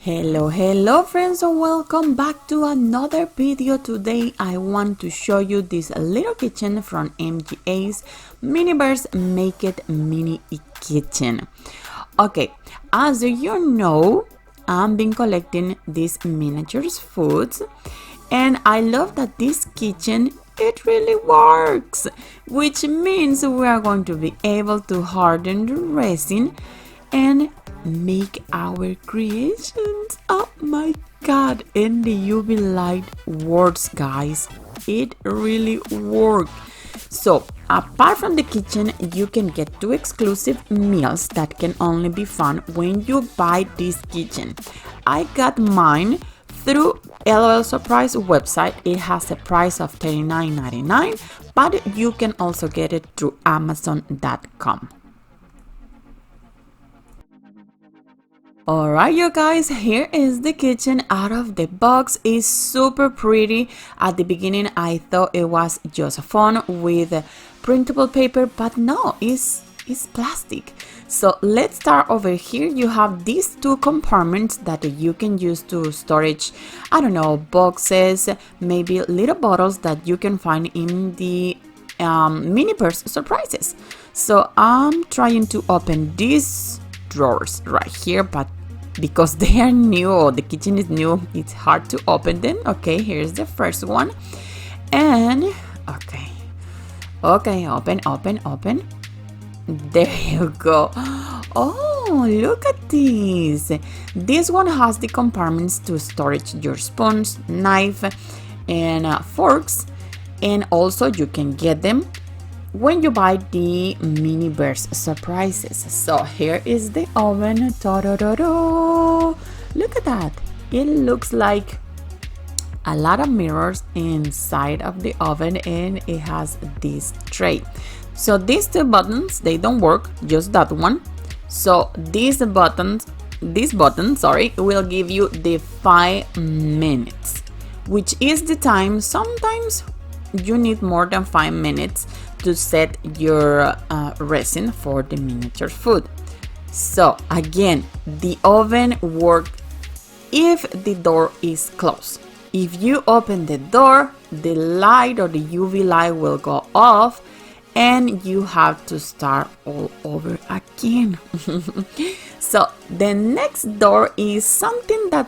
Hello friends, and welcome back to another video. Today I want to show you this little kitchen from MGA's Miniverse Make It Mini Kitchen. Okay, as you know, I've been collecting these miniatures foods, and I love that this kitchen, it really works, which means we are going to be able to harden the resin and make our creations. Oh my god, and the UV Ligth works, guys. It really works. So apart from the kitchen, you can get 2 exclusive meals that can only be found when you buy this kitchen. I got mine through LOL Surprise website. It has a price of $39.99, but you can also get it through Amazon.com. Alright you guys, here is the kitchen out of the box. It's super pretty. At the beginning I thought it was just fun with printable paper, but no, it's plastic. So let's start over here. You have these 2 compartments that you can use to storage, I don't know, boxes, maybe little bottles that you can find in the Miniverse surprises. So I'm trying to open these drawers right here, but because they are new or the kitchen is new, it's hard to open them. Okay, here's the first one, and okay, open. There you go. Oh, look at this. This one has the compartments to storage your spoons, knife, and forks, and also you can get them when you buy the Miniverse surprises. So here is the oven. Ta-da-da-da. Look at that. It looks like a lot of mirrors inside of the oven, and it has this tray. So these 2 buttons, they don't work, just that one. So this button, will give you the 5 minutes, which is the time. Sometimes you need more than 5 minutes to set your resin for the miniature food. So again, the oven works if the door is closed. If you open the door, the light or the UV light will go off and you have to start all over again. So the next door is something that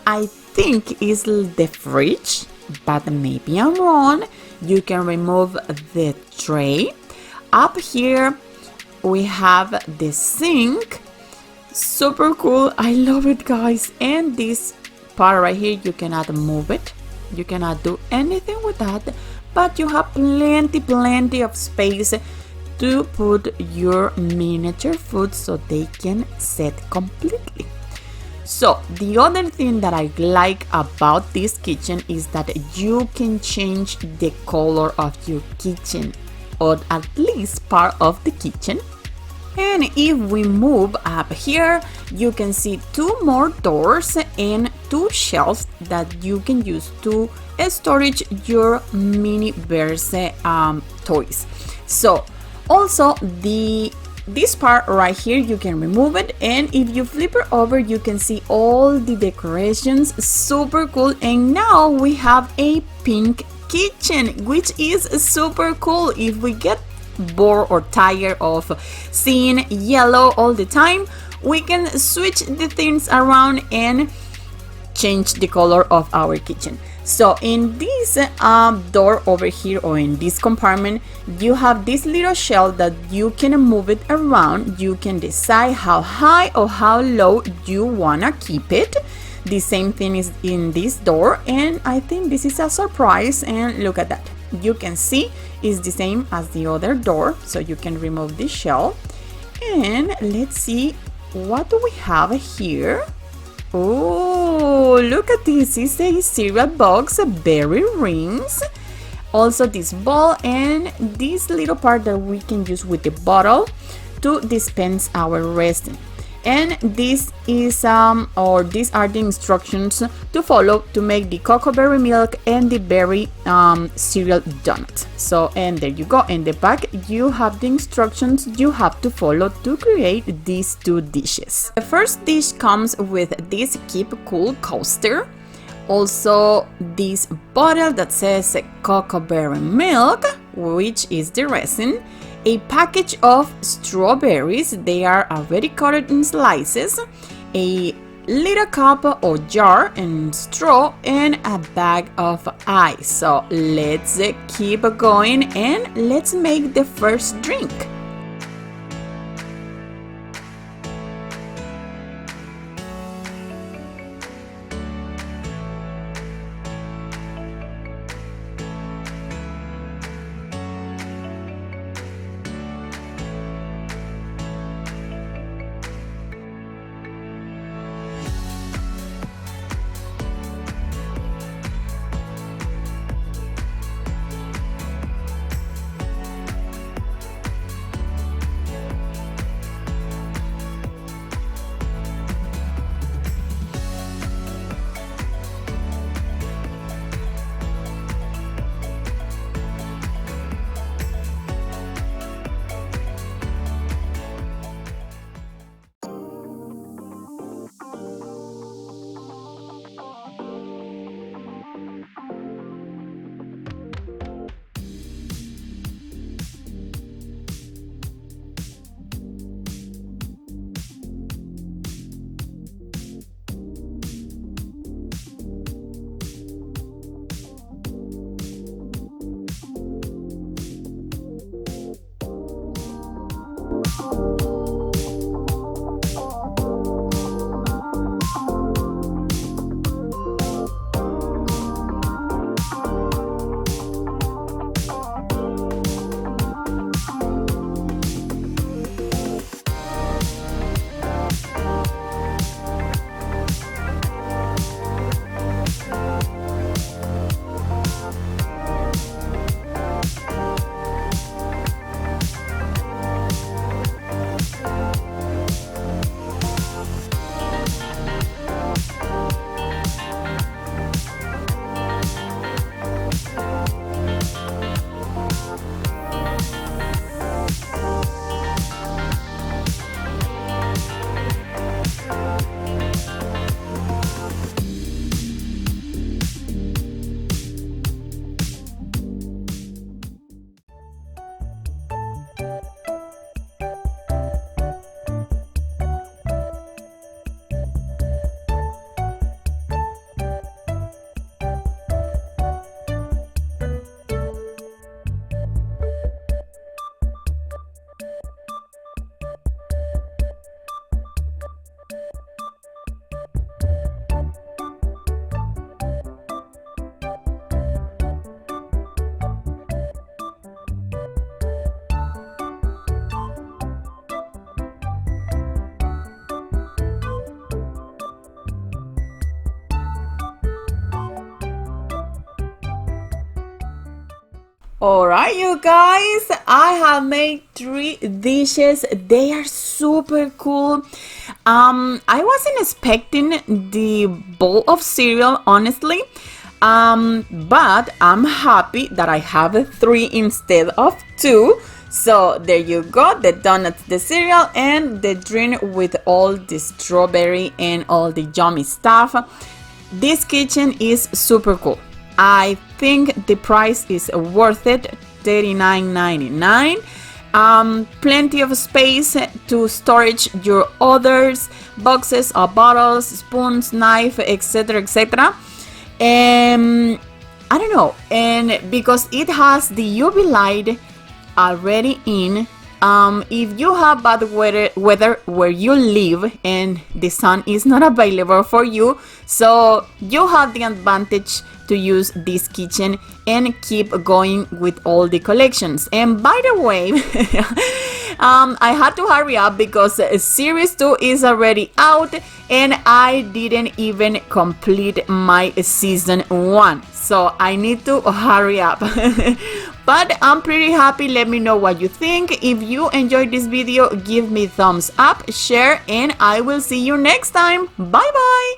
I think is the fridge, but maybe I'm wrong. You can remove the tray. Up here we have the sink. Super cool. I love it, guys. And this part right here, you cannot move it, you cannot do anything with that, but you have plenty of space to put your miniature food so they can set completely. So the other thing that I like about this kitchen is that you can change the color of your kitchen, or at least part of the kitchen. And if we move up here, you can see 2 more doors and 2 shelves that you can use to storage your Miniverse toys. So also this part right here, you can remove it, and if you flip it over, you can see all the decorations. Super cool. And now we have a pink kitchen, which is super cool. If we get bored or tired of seeing yellow all the time, we can switch the things around and change the color of our kitchen. So in this door over here, or in this compartment, you have this little shelf that you can move it around. You can decide how high or how low you wanna keep it. The same thing is in this door, and I think this is a surprise. And look at that, you can see it's the same as the other door. So you can remove this shell, and let's see what do we have here. Oh, look at this. It's a cereal box, berry rings, also this bowl, and this little part that we can use with the bottle to dispense our resin. And this is or these are the instructions to follow to make the cocoa berry milk and the berry cereal donut. So, and there you go. In the back you have the instructions you have to follow to create these two dishes. The first dish comes with this Keep Cool coaster, also this bottle that says cocoa berry milk, which is the resin, a package of strawberries, they are already cut in slices, a little cup or jar and straw, and a bag of ice. So let's keep going and let's make the first drink. Alright, you guys, I have made 3 dishes. They are super cool. I wasn't expecting the bowl of cereal, honestly. But I'm happy that I have 3 instead of 2. So there you go, the donuts, the cereal, and the drink with all the strawberry and all the yummy stuff. This kitchen is super cool. I think the price is worth it, $39.99. Plenty of space to storage your others, boxes of bottles, spoons, knife, etc, etc. And I don't know, and because it has the UV light already in, if you have bad weather where you live and the sun is not available for you, so you have the advantage to use this kitchen and keep going with all the collections. And by the way, I had to hurry up because series 2 is already out and I didn't even complete my season 1, so I need to hurry up. But I'm pretty happy. Let me know what you think. If you enjoyed this video, give me thumbs up, share, and I will see you next time. Bye bye.